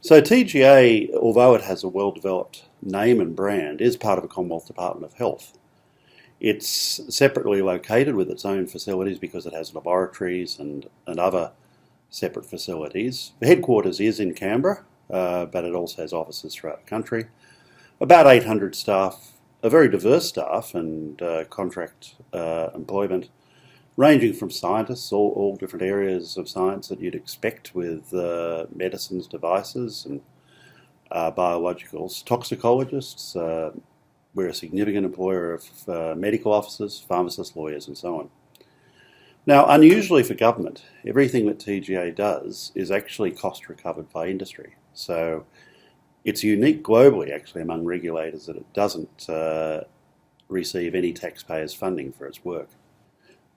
So TGA, although it has a well-developed name and brand, is part of the Commonwealth Department of Health. It's separately located with its own facilities because it has laboratories and other separate facilities. The headquarters is in Canberra, but it also has offices throughout the country. About 800 staff, a very diverse staff and contract employment, ranging from scientists, all different areas of science that you'd expect with medicines, devices and biologicals, toxicologists. We're a significant employer of medical officers, pharmacists, lawyers and so on. Now, unusually for government, everything that TGA does is actually cost recovered by industry. So it's unique globally actually among regulators that it doesn't receive any taxpayers' funding for its work.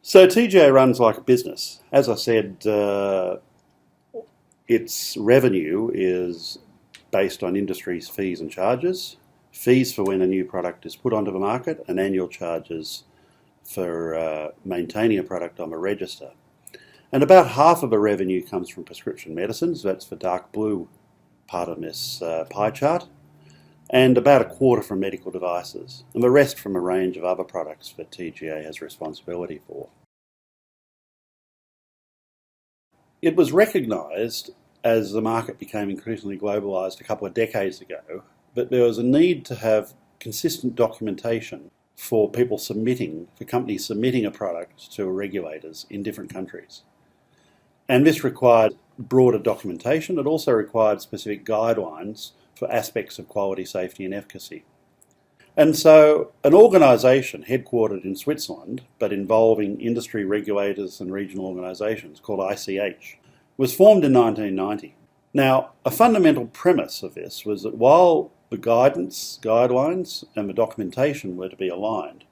So TGA runs like a business. As I said, its revenue is based on industry's fees and charges, fees for when a new product is put onto the market, and annual charges for maintaining a product on the register. And about half of the revenue comes from prescription medicines, that's the dark blue part of this pie chart, and about a quarter from medical devices, and the rest from a range of other products that TGA has responsibility for. It was recognised as the market became increasingly globalised a couple of decades ago that there was a need to have consistent documentation for people submitting, for companies submitting a product to regulators in different countries. And this required broader documentation. It also required specific guidelines for aspects of quality, safety and efficacy. And so an organisation headquartered in Switzerland, but involving industry regulators and regional organisations called ICER, was formed in 1990. Now, a fundamental premise of this was that while the guidelines and the documentation were to be aligned,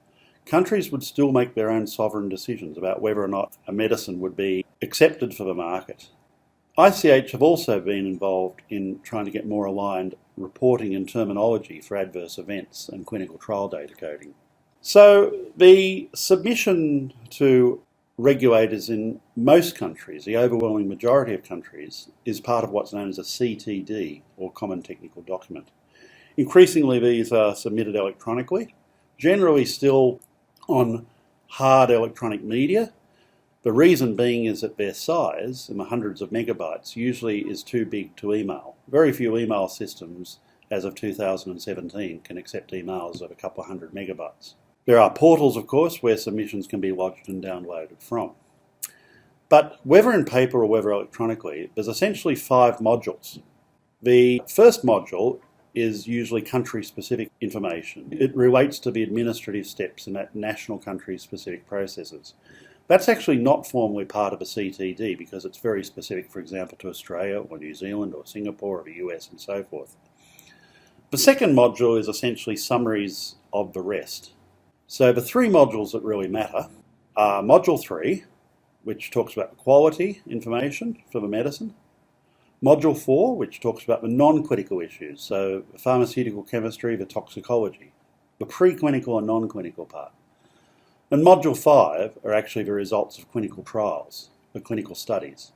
countries would still make their own sovereign decisions about whether or not a medicine would be accepted for the market. ICH have also been involved in trying to get more aligned reporting and terminology for adverse events and clinical trial data coding. So the submission to regulators in most countries, the overwhelming majority of countries, is part of what's known as a CTD, or Common Technical Document. Increasingly these are submitted electronically, generally still on hard electronic media. The reason being is that their size, in the hundreds of megabytes, usually is too big to email. Very few email systems, as of 2017, can accept emails of a couple of hundred megabytes. There are portals, of course, where submissions can be lodged and downloaded from. But whether in paper or whether electronically, there's essentially 5 modules. The first module is usually country-specific information. It relates to the administrative steps in that national country-specific processes. That's actually not formally part of a CTD because it's very specific, for example, to Australia or New Zealand or Singapore or the US and so forth. The second module is essentially summaries of the rest. So the 3 modules that really matter are Module 3, which talks about the quality information for the medicine, Module 4, which talks about the non-clinical issues, so the pharmaceutical chemistry, the toxicology, the preclinical and non-clinical part. And Module 5 are actually the results of clinical trials, the clinical studies.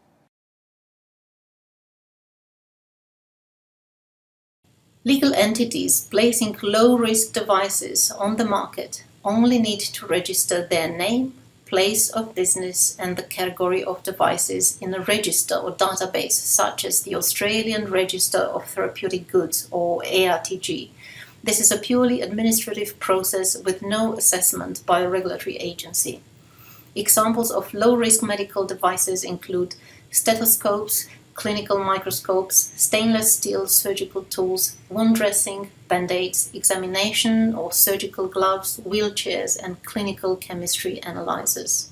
Legal entities placing low-risk devices on the market only need to register their name, place of business and the category of devices in a register or database such as the Australian Register of Therapeutic Goods or ARTG. This is a purely administrative process with no assessment by a regulatory agency. Examples of low-risk medical devices include stethoscopes, clinical microscopes, stainless steel surgical tools, wound dressing, band-aids, examination or surgical gloves, wheelchairs, and clinical chemistry analyzers.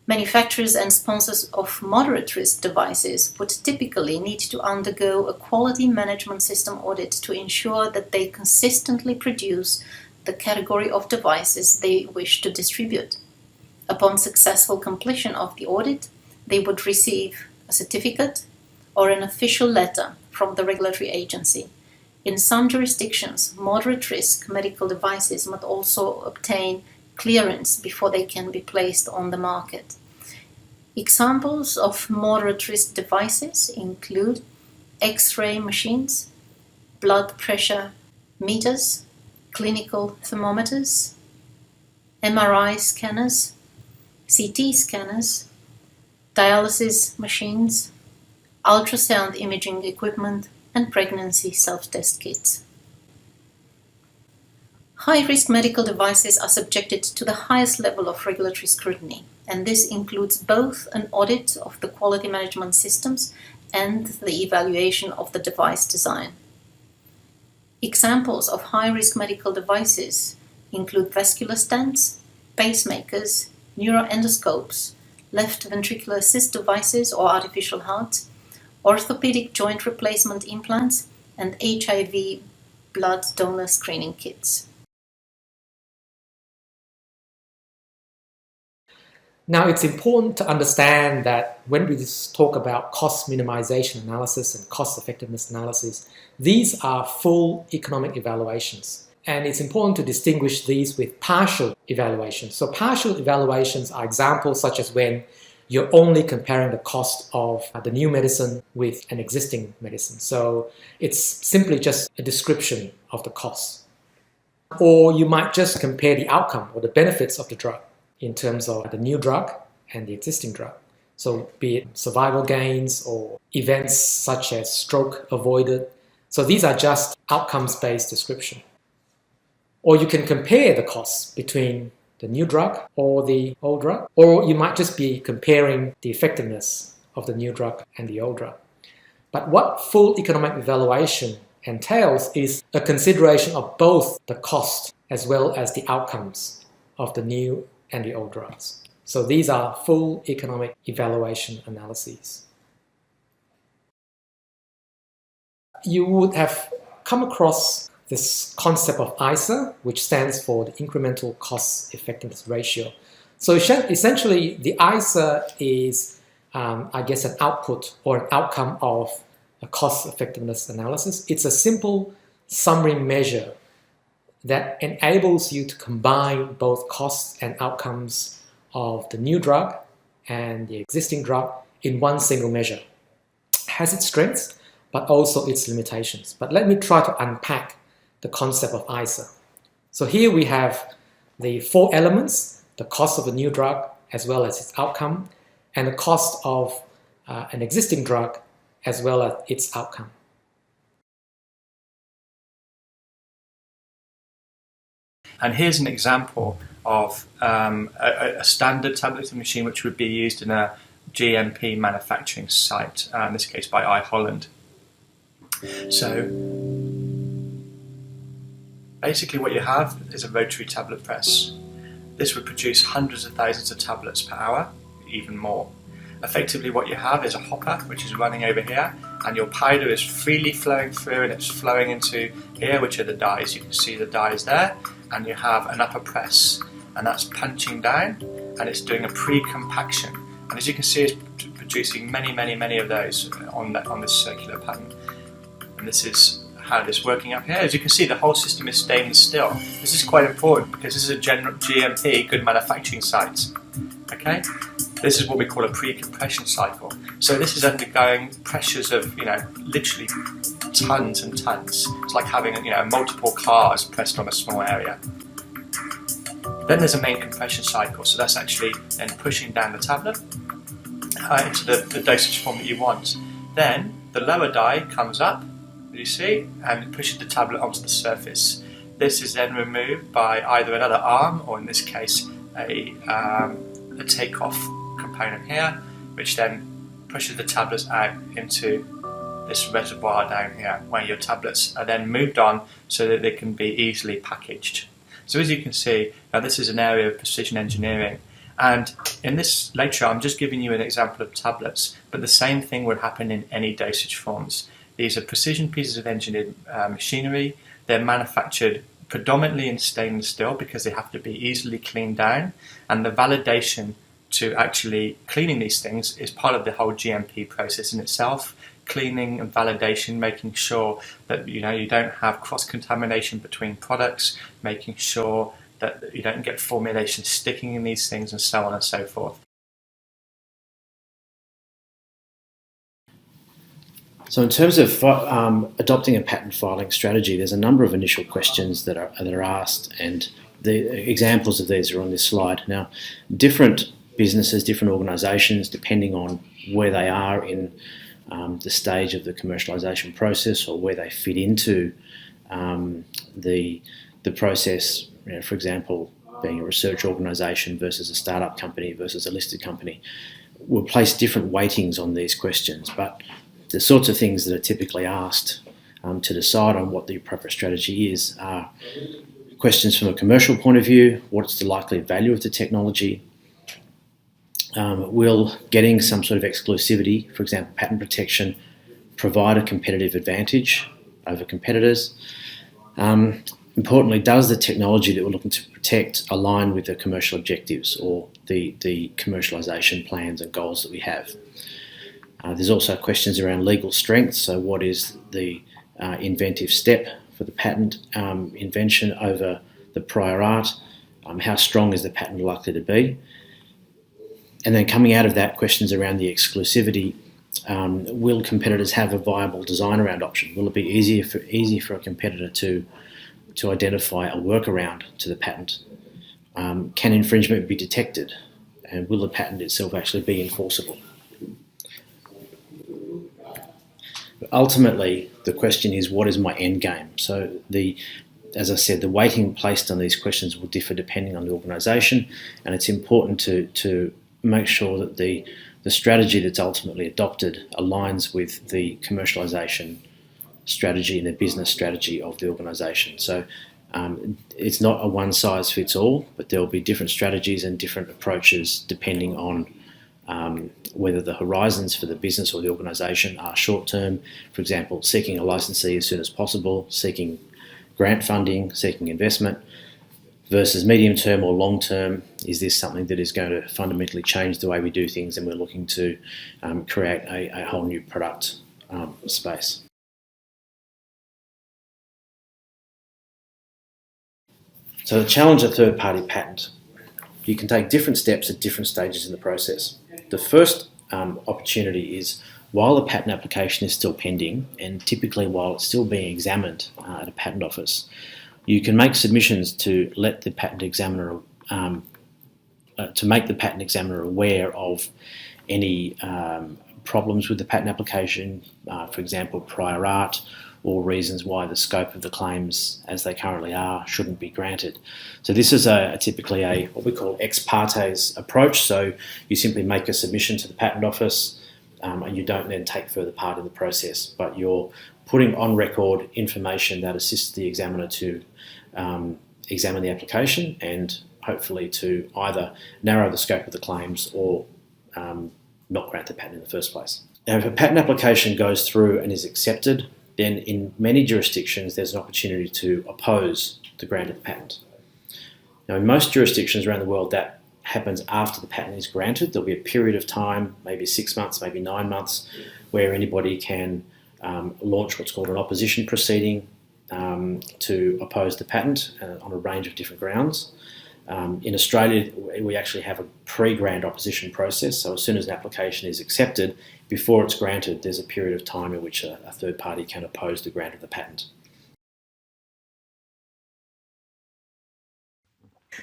Manufacturers and sponsors of moderate-risk devices would typically need to undergo a quality management system audit to ensure that they consistently produce the category of devices they wish to distribute. Upon successful completion of the audit, they would receive a certificate or an official letter from the regulatory agency. In some jurisdictions, moderate-risk medical devices must also obtain clearance before they can be placed on the market. Examples of moderate-risk devices include X-ray machines, blood pressure meters, clinical thermometers, MRI scanners, CT scanners, dialysis machines, ultrasound imaging equipment, and pregnancy self-test kits. High-risk medical devices are subjected to the highest level of regulatory scrutiny, and this includes both an audit of the quality management systems and the evaluation of the device design. Examples of high-risk medical devices include vascular stents, pacemakers, neuroendoscopes, left ventricular assist devices or artificial hearts, orthopedic joint replacement implants, and HIV blood donor screening kits. Now, it's important to understand that when we talk about cost minimization analysis and cost effectiveness analysis, these are full economic evaluations. And it's important to distinguish these with partial evaluations. So partial evaluations are examples such as when you're only comparing the cost of the new medicine with an existing medicine. So it's simply just a description of the cost. Or you might just compare the outcome or the benefits of the drug in terms of the new drug and the existing drug. So be it survival gains or events such as stroke avoided. So these are just outcomes-based description. Or you can compare the costs between the new drug or the old drug. Or you might just be comparing the effectiveness of the new drug and the old drug. But what full economic evaluation entails is a consideration of both the cost as well as the outcomes of the new and the old drugs. So these are full economic evaluation analyses. You would have come across this concept of ICER, which stands for the incremental cost effectiveness ratio. So essentially, the ICER is, I guess, an output or an outcome of a cost effectiveness analysis. It's a simple summary measure that enables you to combine both costs and outcomes of the new drug and the existing drug in one single measure. It has its strengths, but also its limitations. But let me try to unpack the concept of ICER. So here we have the four elements: the cost of a new drug as well as its outcome, and the cost of an existing drug as well as its outcome. And here's an example of a standard tableting machine which would be used in a GMP manufacturing site, in this case by I Holland. So basically what you have is a rotary tablet press. This would produce hundreds of thousands of tablets per hour, even more. Effectively what you have is a hopper which is running over here, and your powder is freely flowing through, and it's flowing into here, which are the dies. You can see the dies there, and you have an upper press, and that's punching down, and it's doing a pre-compaction. And as you can see, it's producing many of those on this circular pattern. And this is how it is working up here. As you can see, the whole system is staying still. This is quite important because this is a general GMP, good manufacturing site. Okay, this is what we call a pre-compression cycle. So this is undergoing pressures of, literally tons and tons. It's like having, multiple cars pressed on a small area. Then there's a main compression cycle. So that's actually then pushing down the tablet into the dosage form that you want. Then the lower die comes up, you see, and it pushes the tablet onto the surface. This is then removed by either another arm, or in this case, a takeoff component here, which then pushes the tablets out into this reservoir down here, where your tablets are then moved on so that they can be easily packaged. So as you can see, now this is an area of precision engineering. And in this lecture, I'm just giving you an example of tablets, but the same thing would happen in any dosage forms. These are precision pieces of engineered machinery. They're manufactured predominantly in stainless steel because they have to be easily cleaned down, and the validation to actually cleaning these things is part of the whole GMP process in itself. Cleaning and validation, making sure that you don't have cross-contamination between products, making sure that you don't get formulation sticking in these things, and so on and so forth. So in terms of adopting a patent filing strategy, there's a number of initial questions that are asked, and the examples of these are on this slide. Now, different businesses, different organisations, depending on where they are in the stage of the commercialisation process or where they fit into the process, for example, being a research organisation versus a startup company versus a listed company, will place different weightings on these questions. But the sorts of things that are typically asked to decide on what the appropriate strategy is are questions from a commercial point of view: what's the likely value of the technology? Will getting some sort of exclusivity, for example, patent protection, provide a competitive advantage over competitors? Importantly, does the technology that we're looking to protect align with the commercial objectives or the commercialisation plans and goals that we have? There's also questions around legal strength. So what is the inventive step for the patent invention over the prior art? How strong is the patent likely to be? And then coming out of that, questions around the exclusivity. Will competitors have a viable design around option? Will it be easy for a competitor to identify a workaround to the patent? Can infringement be detected? And will the patent itself actually be enforceable? Ultimately, the question is, what is my end game? So as I said, the weighting placed on these questions will differ depending on the organisation, and it's important to make sure that the strategy that's ultimately adopted aligns with the commercialisation strategy and the business strategy of the organisation. So it's not a one-size-fits-all, but there will be different strategies and different approaches depending on whether the horizons for the business or the organisation are short-term, for example, seeking a licensee as soon as possible, seeking grant funding, seeking investment, versus medium-term or long-term. Is this something that is going to fundamentally change the way we do things, and we're looking to create a whole new product space? So to challenge a third-party patent, you can take different steps at different stages in the process. The first opportunity is while the patent application is still pending, and typically while it's still being examined at a patent office, you can make submissions to let the patent examiner to make the patent examiner aware of any problems with the patent application, for example, prior art, or reasons why the scope of the claims as they currently are shouldn't be granted. So this is typically a what we call ex partes approach. So you simply make a submission to the patent office and you don't then take further part in the process, but you're putting on record information that assists the examiner to examine the application and hopefully to either narrow the scope of the claims or not grant the patent in the first place. Now, if a patent application goes through and is accepted, then in many jurisdictions there's an opportunity to oppose the grant of the patent. Now, in most jurisdictions around the world, that happens after the patent is granted. There'll be a period of time, maybe 6 months, maybe 9 months, where anybody can launch what's called an opposition proceeding to oppose the patent on a range of different grounds. In Australia, we actually have a pre-grant opposition process. So as soon as an application is accepted, before it's granted, there's a period of time in which a third party can oppose the grant of the patent.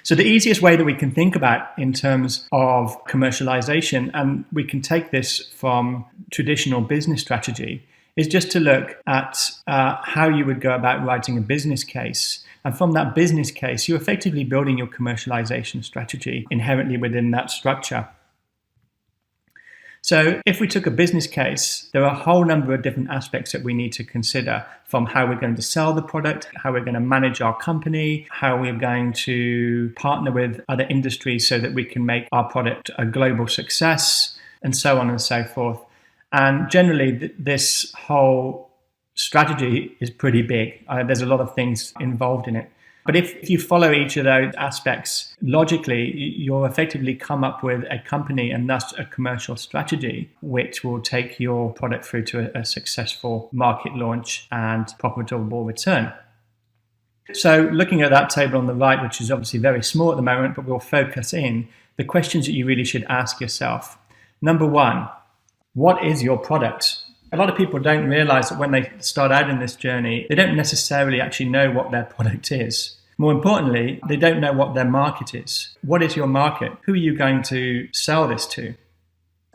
So the easiest way that we can think about in terms of commercialization, and we can take this from traditional business strategy, is just to look at how you would go about writing a business case. And from that business case, you're effectively building your commercialization strategy inherently within that structure. So if we took a business case, there are a whole number of different aspects that we need to consider, from how we're going to sell the product, how we're going to manage our company, how we're going to partner with other industries so that we can make our product a global success, and so on and so forth. And generally, this whole strategy is pretty big. There's a lot of things involved in it. But if you follow each of those aspects logically, you'll effectively come up with a company and thus a commercial strategy which will take your product through to a successful market launch and profitable return. So looking at that table on the right, which is obviously very small at the moment, but we'll focus in, the questions that you really should ask yourself. Number one, what is your product? A lot of people don't realize that when they start out in this journey, they don't necessarily actually know what their product is. More importantly, they don't know what their market is. What is your market? Who are you going to sell this to?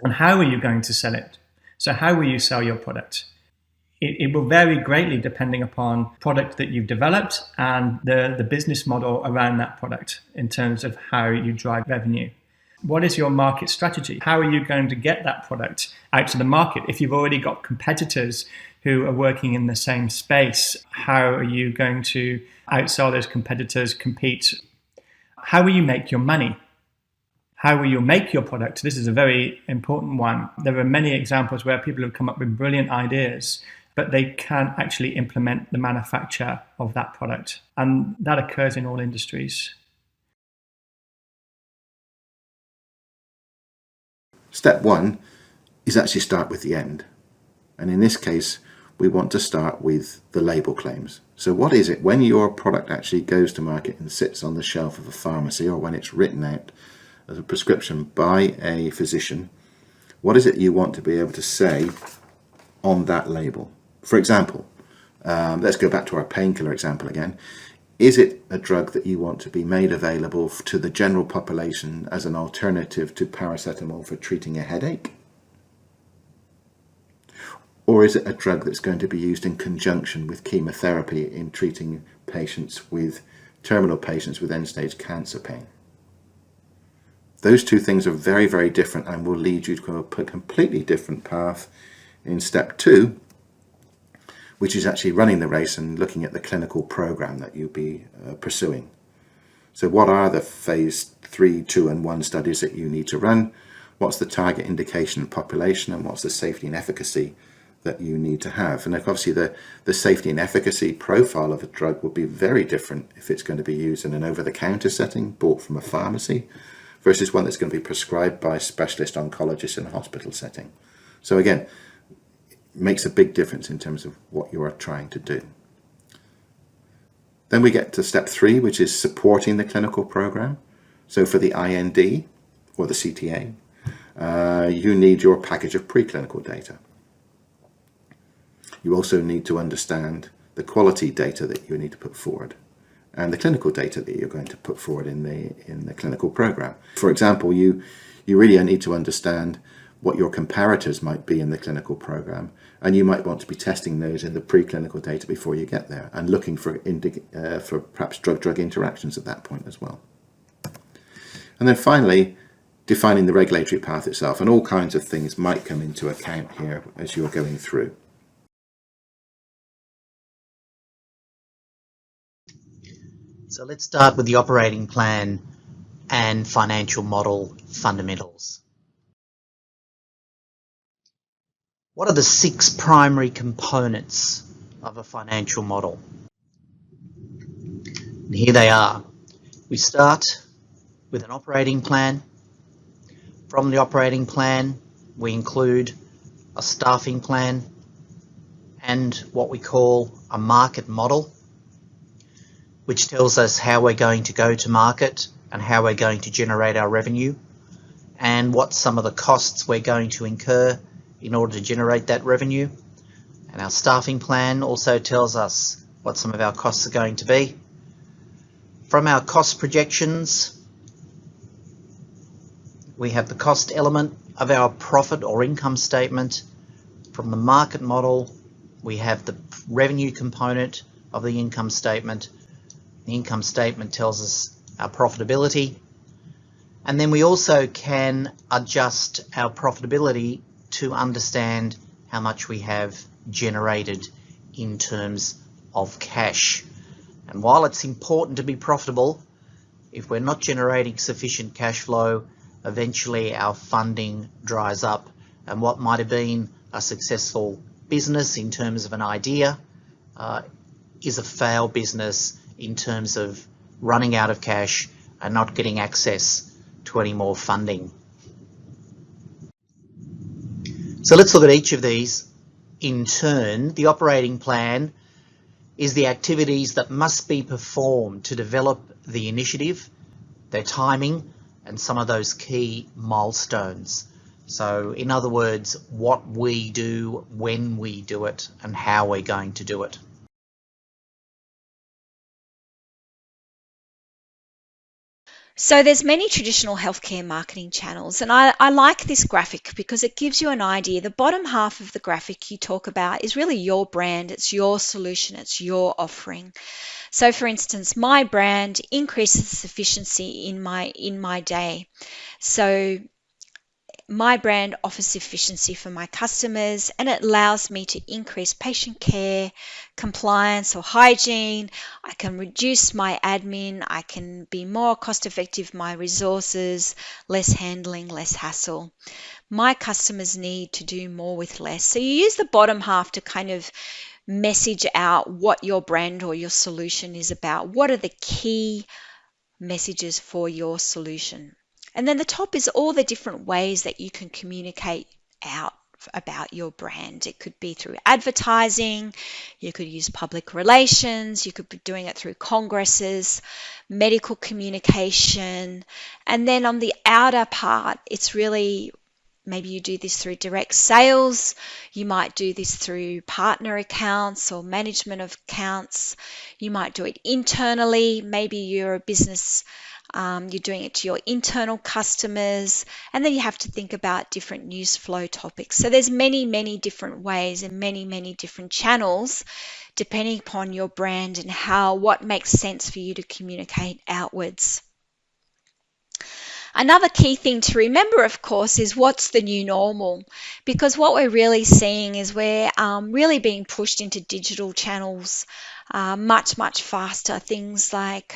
And how are you going to sell it? So how will you sell your product? It will vary greatly depending upon product that you've developed and the business model around that product in terms of how you drive revenue. What is your market strategy? How are you going to get that product out to the market? If you've already got competitors who are working in the same space, how are you going to outsell those competitors, compete? How will you make your money? How will you make your product? This is a very important one. There are many examples where people have come up with brilliant ideas, but they can't actually implement the manufacture of that product. And that occurs in all industries. Step one is actually start with the end. And in this case, we want to start with the label claims. So what is it when your product actually goes to market and sits on the shelf of a pharmacy, or when it's written out as a prescription by a physician, what is it you want to be able to say on that label? For example, let's go back to our painkiller example again. Is it a drug that you want to be made available to the general population as an alternative to paracetamol for treating a headache? Or is it a drug that's going to be used in conjunction with chemotherapy in treating terminal patients with end-stage cancer pain? Those two things are very, very different and will lead you to a completely different path in step two, which is actually running the race and looking at the clinical program that you'll be pursuing. So what are the phase 3, 2 and 1 studies that you need to run? What's the target indication and population, and what's the safety and efficacy that you need to have? And obviously the safety and efficacy profile of a drug will be very different if it's going to be used in an over-the-counter setting, bought from a pharmacy, versus one that's going to be prescribed by specialist oncologists in a hospital setting. So again, makes a big difference in terms of what you are trying to do. Then we get to step 3, which is supporting the clinical program. So for the IND or the CTA, you need your package of preclinical data. You also need to understand the quality data that you need to put forward and the clinical data that you're going to put forward in the clinical program. For example, you really need to understand what your comparators might be in the clinical program, and you might want to be testing those in the preclinical data before you get there and looking for perhaps drug-drug interactions at that point as well. And then finally, defining the regulatory path itself, and all kinds of things might come into account here as you're going through. So let's start with the operating plan and financial model fundamentals. What are the 6 primary components of a financial model? And here they are. We start with an operating plan. From the operating plan, we include a staffing plan and what we call a market model, which tells us how we're going to go to market and how we're going to generate our revenue, and what some of the costs we're going to incur in order to generate that revenue. And our staffing plan also tells us what some of our costs are going to be. From our cost projections, we have the cost element of our profit or income statement. From the market model, we have the revenue component of the income statement. The income statement tells us our profitability. And then we also can adjust our profitability to understand how much we have generated in terms of cash. And while it's important to be profitable, if we're not generating sufficient cash flow, eventually our funding dries up, and what might have been a successful business in terms of an idea is a failed business in terms of running out of cash and not getting access to any more funding. So let's look at each of these in turn. The operating plan is the activities that must be performed to develop the initiative, their timing, and some of those key milestones. So in other words, what we do, when we do it, and how we're going to do it. So there's many traditional healthcare marketing channels, and I like this graphic because it gives you an idea. The bottom half of the graphic you talk about is really your brand, it's your solution, it's your offering. So for instance, my brand increases efficiency in my day. So my brand offers efficiency for my customers, and it allows me to increase patient care, compliance or hygiene. I can reduce my admin. I can be more cost effective with my resources, less handling, less hassle. My customers need to do more with less. So you use the bottom half to kind of message out what your brand or your solution is about. What are the key messages for your solution? And then the top is all the different ways that you can communicate out about your brand. It could be through advertising, you could use public relations, you could be doing it through congresses, medical communication. And then on the outer part, it's really maybe you do this through direct sales, you might do this through partner accounts or management of accounts, you might do it internally, maybe you're a business, you're doing it to your internal customers, and then you have to think about different news flow topics. So there's many different ways and many different channels depending upon your brand and what makes sense for you to communicate outwards. Another key thing to remember, of course, is what's the new normal, because what we're really seeing is we're really being pushed into digital channels much faster. Things like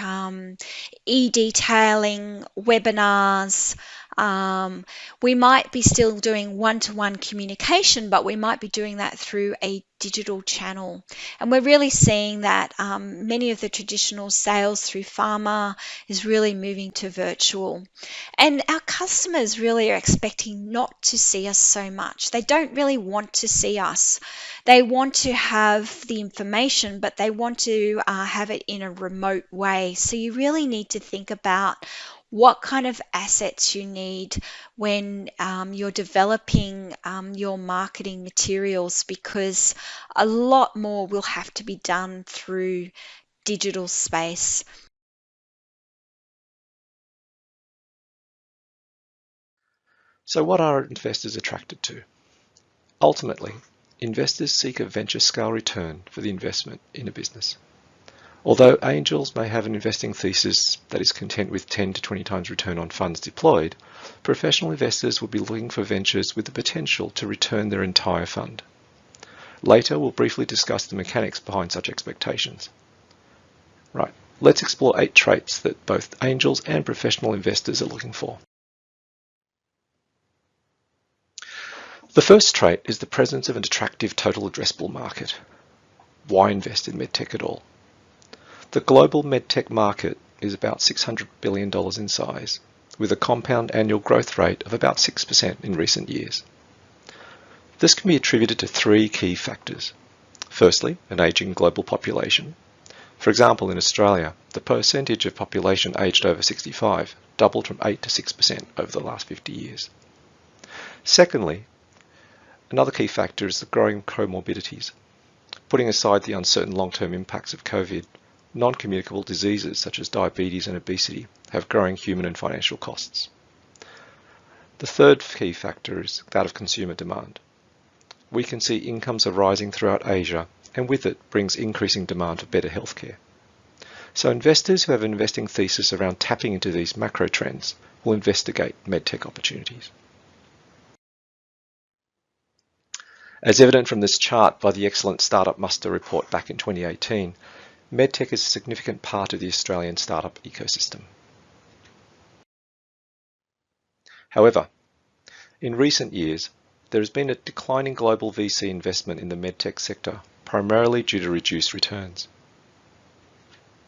e-detailing, webinars. We might be still doing one-to-one communication, but we might be doing that through a digital channel. And we're really seeing that many of the traditional sales through pharma is really moving to virtual. And our customers really are expecting not to see us so much. They don't really want to see us. They want to have the information, but they want to have it in a remote way. So you really need to think about what kind of assets you need when you're developing your marketing materials, because a lot more will have to be done through digital space. So what are investors attracted to? Ultimately, investors seek a venture scale return for the investment in a business. Although angels may have an investing thesis that is content with 10 to 20 times return on funds deployed, professional investors will be looking for ventures with the potential to return their entire fund. Later, we'll briefly discuss the mechanics behind such expectations. Right, let's explore 8 traits that both angels and professional investors are looking for. The first trait is the presence of an attractive total addressable market. Why invest in medtech at all? The global medtech market is about $600 billion in size, with a compound annual growth rate of about 6% in recent years. This can be attributed to 3 key factors. Firstly, an aging global population. For example, in Australia, the percentage of population aged over 65 doubled from 8 to 6% over the last 50 years. Secondly, another key factor is the growing comorbidities. Putting aside the uncertain long-term impacts of COVID, non-communicable diseases such as diabetes and obesity have growing human and financial costs. The third key factor is that of consumer demand. We can see incomes are rising throughout Asia, and with it brings increasing demand for better healthcare. So investors who have an investing thesis around tapping into these macro trends will investigate medtech opportunities. As evident from this chart by the excellent Startup Muster report back in 2018, medtech is a significant part of the Australian startup ecosystem. However, in recent years, there has been a decline in global VC investment in the medtech sector, primarily due to reduced returns.